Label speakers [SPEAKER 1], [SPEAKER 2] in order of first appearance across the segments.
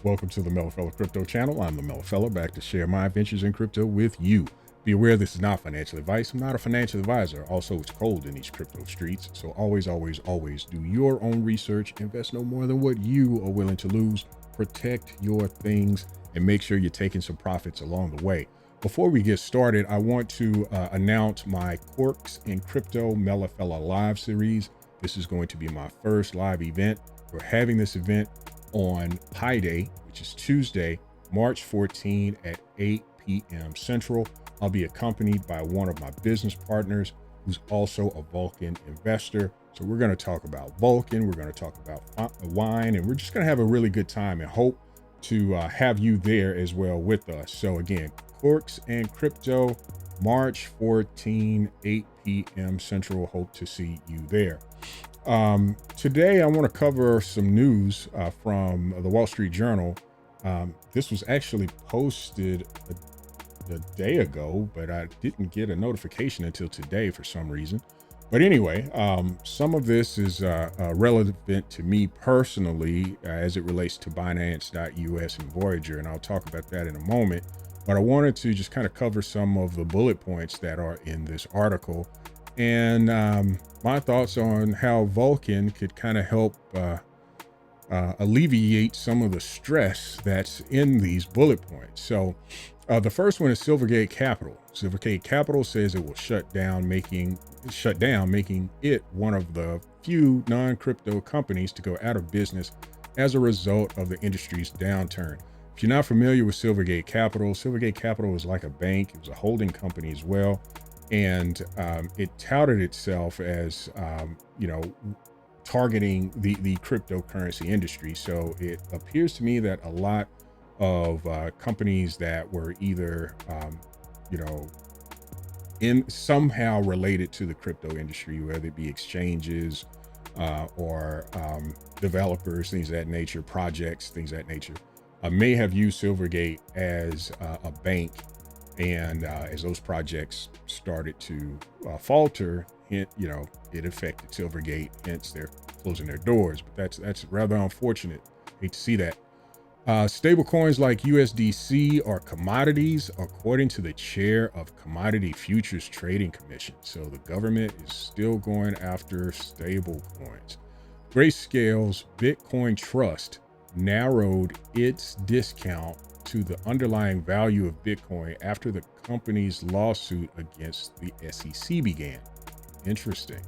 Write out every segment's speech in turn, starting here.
[SPEAKER 1] Welcome to the Mellow Fella Crypto channel. I'm the Mellow Fella, back to share my adventures in crypto with you. Be aware this is not financial advice. I'm not a financial advisor. Also, it's cold in these crypto streets. So always do your own research. Invest no more than what you are willing to lose. Protect your things and make sure you're taking some profits along the way. Before we get started, I want to announce my CORKS in Crypto Mellow Fella live series. This is going to be my first live event. We're having this event on Pi Day, which is Tuesday, March 14 at 8 p.m. Central. I'll be accompanied by one of my business partners who's also a Vulcan investor. So we're going to talk about Vulcan, we're going to talk about wine, and we're just going to have a really good time and hope to have you there as well with us. So again, CORKS and Crypto, March 14, 8 p.m. Central. Hope to see you there. Today I want to cover some news from the Wall Street Journal. This was actually posted a day ago, but I didn't get a notification until today for some reason. But anyway, some of this is relevant to me personally as it relates to Binance.us and Voyager, and I'll talk about that in a moment. But I wanted to just kind of cover some of the bullet points that are in this article and my thoughts on how Vulcan could kind of help alleviate some of the stress that's in these bullet points. So the first one is Silvergate Capital. Silvergate Capital says it will shut down, making it one of the few non-crypto companies to go out of business as a result of the industry's downturn. If you're not familiar with Silvergate Capital is like a bank. It was a holding company as well. And it touted itself as, targeting the cryptocurrency industry. So it appears to me that a lot of companies that were either, in somehow related to the crypto industry, whether it be exchanges or developers, things of that nature, projects, things of that nature, may have used Silvergate as a bank. And as those projects started to falter, it affected Silvergate, hence they're closing their doors. But that's rather unfortunate. Hate to see that. Stable coins like USDC are commodities, according to the chair of Commodity Futures Trading Commission. So the government is still going after stable coins. Grayscale's Bitcoin Trust narrowed its discount to the underlying value of Bitcoin after the company's lawsuit against the SEC began. Interesting.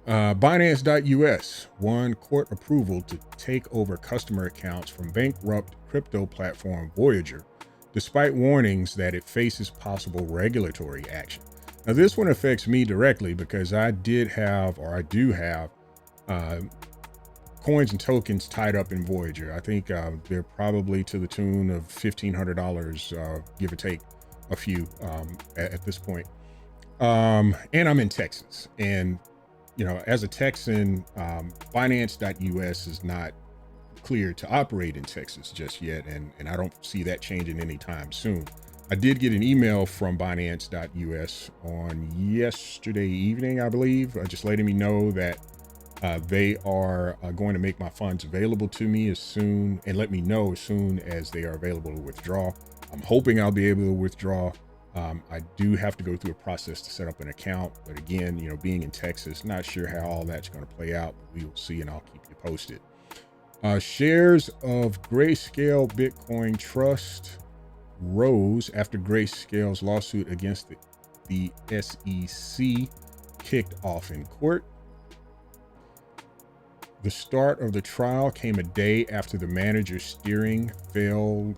[SPEAKER 1] Binance.us won court approval to take over customer accounts from bankrupt crypto platform Voyager, despite warnings that it faces possible regulatory action. Now, this one affects me directly because I do have coins and tokens tied up in Voyager. I think they're probably to the tune of $1,500, give or take a few at this point. And I'm in Texas, and as a Texan, Binance.us is not clear to operate in Texas just yet, and I don't see that changing anytime soon. I did get an email from Binance.us on yesterday evening, I believe, just letting me know that they are going to make my funds available to me and let me know as soon as they are available to withdraw. I'm hoping I'll be able to withdraw. I do have to go through a process to set up an account, but again, being in Texas, not sure how all that's going to play out, but we will see, and I'll keep you posted. Shares of Grayscale Bitcoin Trust rose after Grayscale's lawsuit against the SEC kicked off in court. The start of the trial came a day after the manager steering failed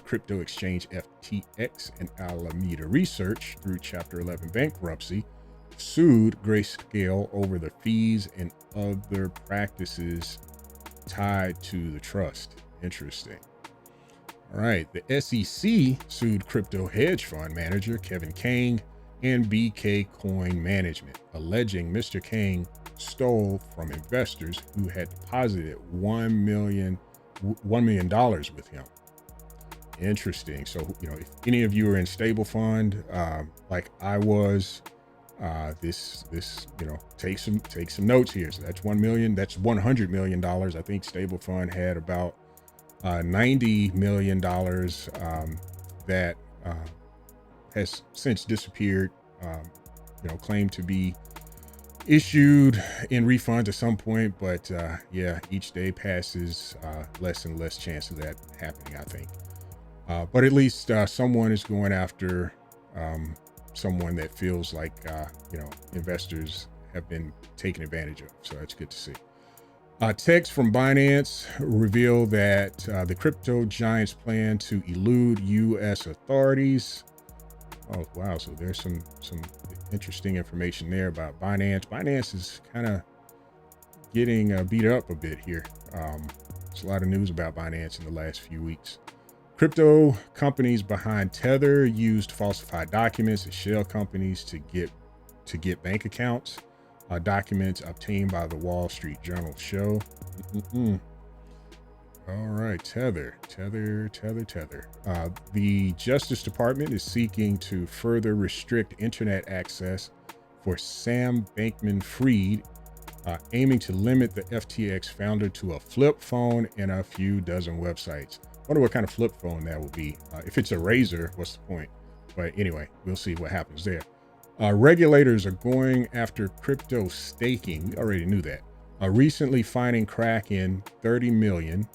[SPEAKER 1] crypto exchange FTX and Alameda Research through Chapter 11 bankruptcy sued Grayscale over the fees and other practices tied to the trust. Interesting. All right. The SEC sued crypto hedge fund manager Kevin Kang and BK Coin Management, alleging Mr. Kang stole from investors who had deposited $1 million with him. Interesting. So, if any of you are in stable fund, like I was, This, take some notes here. So that's 1 million. That's $100 million. I think Stable Fund had about $90 million that has since disappeared. Claimed to be issued in refunds at some point, but yeah, each day passes, less and less chance of that happening, I think. But at least someone is going after someone that feels like investors have been taken advantage of. So that's good to see. Text from Binance reveal that the crypto giants plan to elude U.S. authorities. Oh wow! So there's some interesting information there about Binance. Binance is kind of getting beat up a bit here. There's a lot of news about Binance in the last few weeks. Crypto companies behind Tether used falsified documents as shell companies to get bank accounts. Documents obtained by the Wall Street Journal show. All right, Tether. The Justice Department is seeking to further restrict internet access for Sam Bankman-Fried, aiming to limit the FTX founder to a flip phone and a few dozen websites. Wonder what kind of flip phone that will be. If it's a Razor, what's the point? But anyway, we'll see what happens there. Regulators are going after crypto staking. We already knew that. Recently finding Kraken $30 million.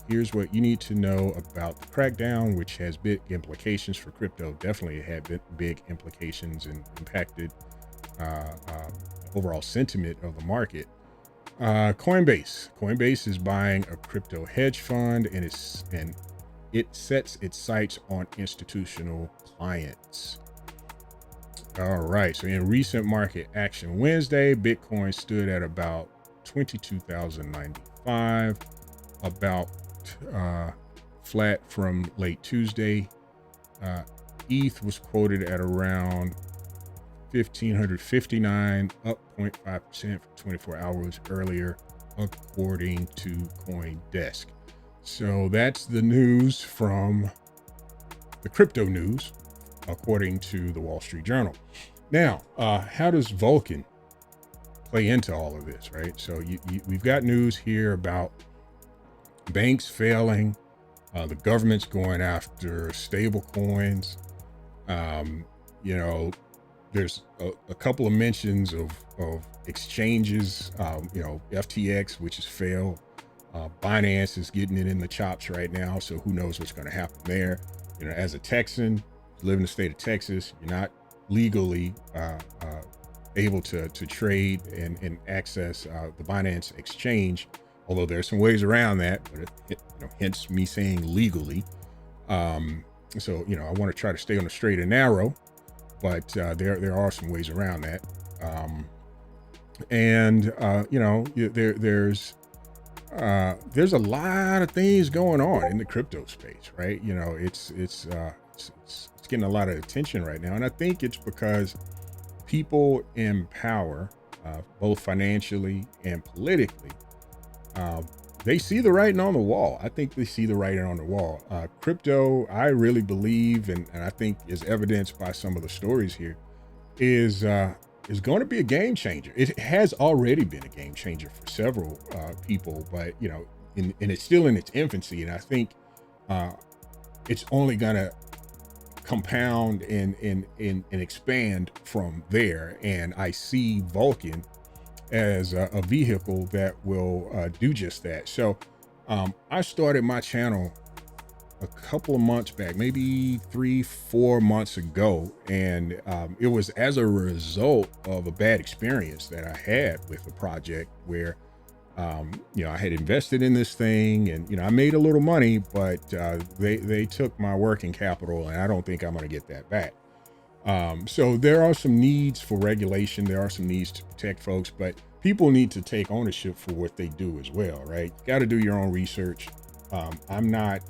[SPEAKER 1] Here's what you need to know about the crackdown, which has big implications for crypto. Definitely had big implications and impacted overall sentiment of the market. Coinbase is buying a crypto hedge fund, and it sets its sights on institutional clients. All right. So in recent market action Wednesday, Bitcoin stood at about 22,095, about flat from late Tuesday. ETH was quoted at around 1,559, up 0.5% for 24 hours earlier, according to CoinDesk. So that's the news from the crypto news, according to the Wall Street Journal. Now, how does VULCAN play into all of this, right? So we've got news here about banks failing, the government's going after stable coins. There's a couple of mentions of exchanges, FTX, which has failed. Binance is getting it in the chops right now. So who knows what's going to happen there? As a Texan, live in the state of Texas, you're not legally able to trade and access the Binance exchange, although there's some ways around that, but hence me saying legally. So I want to try to stay on the straight and narrow, but there are some ways around that. There's a lot of things going on in the crypto space, right? It's getting a lot of attention right now, and I think it's because people in power, both financially and politically, they see the writing on the wall. I think they see the writing on the wall. Crypto, I really believe, and I think is evidenced by some of the stories here, is going to be a game changer. It has already been a game changer for several people, but and it's still in its infancy. And I think it's only going to compound and expand from there. And I see VULCAN as a vehicle that will do just that. So I started my channel a couple of months back, maybe 3-4 months ago. And it was as a result of a bad experience that I had with a project where, I had invested in this thing and, I made a little money, but they took my working capital and I don't think I'm going to get that back. So there are some needs for regulation. There are some needs to protect folks, but people need to take ownership for what they do as well, right? You got to do your own research. I'm not,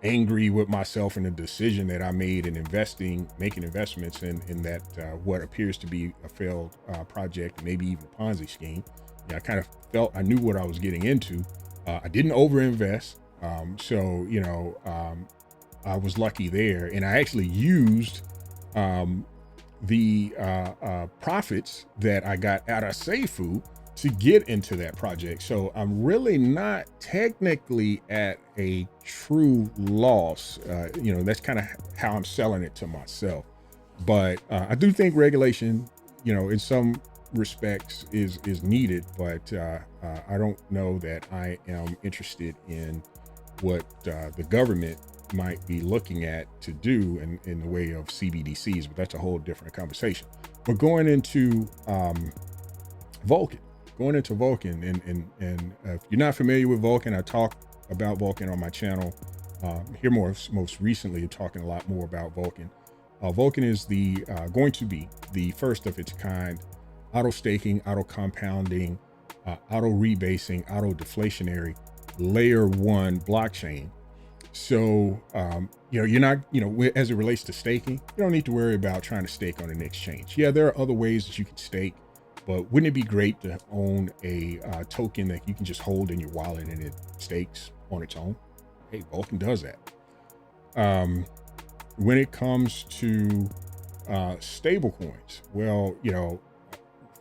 [SPEAKER 1] angry with myself in the decision that I made in making investments in that, what appears to be a failed project, maybe even a Ponzi scheme. I kind of felt I knew what I was getting into. I didn't overinvest. I was lucky there. And I actually used the profits that I got out of Seifu to get into that project. So I'm really not technically at a true loss. That's kind of how I'm selling it to myself. But I do think regulation, in some respects is needed, but I don't know that I am interested in what the government might be looking at to do in the way of CBDCs, but that's a whole different conversation. We're going into Vulcan, and if you're not familiar with Vulcan, I talk about Vulcan on my channel. Here most recently, talking a lot more about Vulcan. Vulcan is going to be the first of its kind auto staking, auto compounding, auto rebasing, auto deflationary layer 1 blockchain. So, you're not, as it relates to staking, you don't need to worry about trying to stake on an exchange. Yeah, there are other ways that you can stake, but wouldn't it be great to own a token that you can just hold in your wallet and it stakes on its own? Hey, Vulcan does that. When it comes to stable coins, well,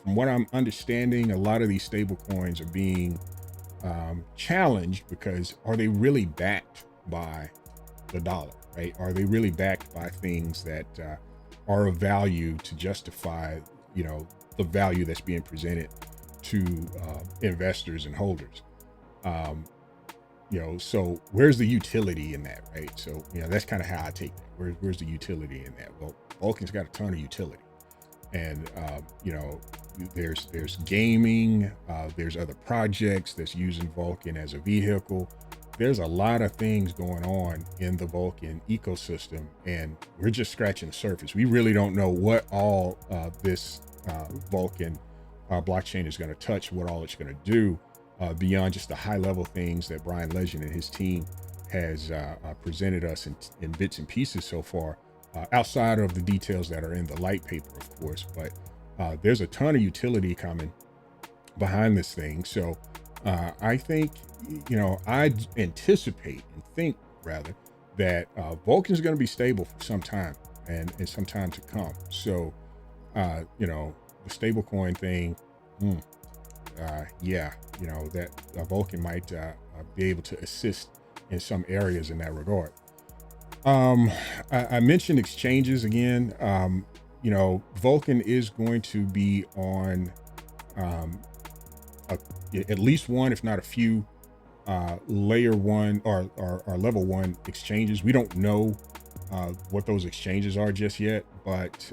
[SPEAKER 1] from what I'm understanding, a lot of these stable coins are being challenged because are they really backed by the dollar, right? Are they really backed by things that are of value to justify, the value that's being presented to investors and holders? So where's the utility in that, right? So, that's kind of how I take that. Where's the utility in that? Well, Vulcan's got a ton of utility. And, there's gaming, there's other projects that's using Vulcan as a vehicle. There's a lot of things going on in the Vulcan ecosystem, and we're just scratching the surface. We really don't know what all this Vulcan blockchain is going to touch, what all it's going to do beyond just the high level things that Brian Legend and his team has presented us in bits and pieces so far, outside of the details that are in the light paper, of course. But there's a ton of utility coming behind this thing. So I think, I anticipate and think rather that Vulcan is going to be stable for some time and some time to come. So, the stablecoin thing, that Vulcan might be able to assist in some areas in that regard. I mentioned exchanges again. Vulcan is going to be on at least one, if not a few, layer 1 or level 1 exchanges. We don't know what those exchanges are just yet, but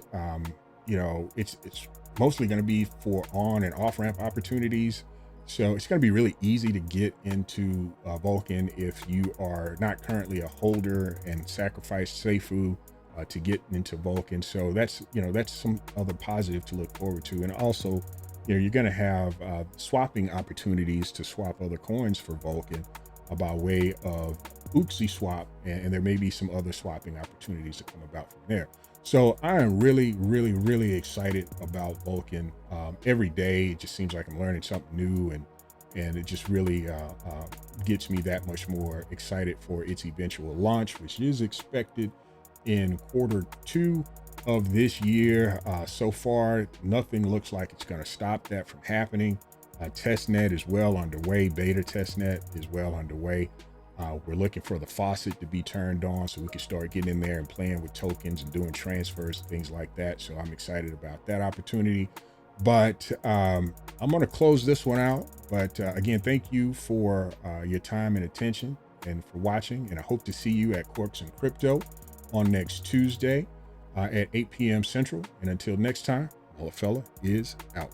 [SPEAKER 1] it's mostly going to be for on and off ramp opportunities. So it's going to be really easy to get into Vulcan if you are not currently a holder and sacrifice Seifu to get into Vulcan. So that's some other positive to look forward to. And also, you're going to have swapping opportunities to swap other coins for Vulcan by way of Uxie swap, and there may be some other swapping opportunities that come about from there. So I am really, really, really excited about Vulcan. Every day, it just seems like I'm learning something new, and it just really gets me that much more excited for its eventual launch, which is expected in Q2 of this year. So far, nothing looks like it's going to stop that from happening. Testnet is well underway. Beta testnet is well underway. We're looking for the faucet to be turned on so we can start getting in there and playing with tokens and doing transfers and things like that. So I'm excited about that opportunity. But I'm going to close this one out. But again, thank you for your time and attention and for watching. And I hope to see you at Corks and Crypto on next Tuesday at 8 p.m. Central. And until next time, Fella is out.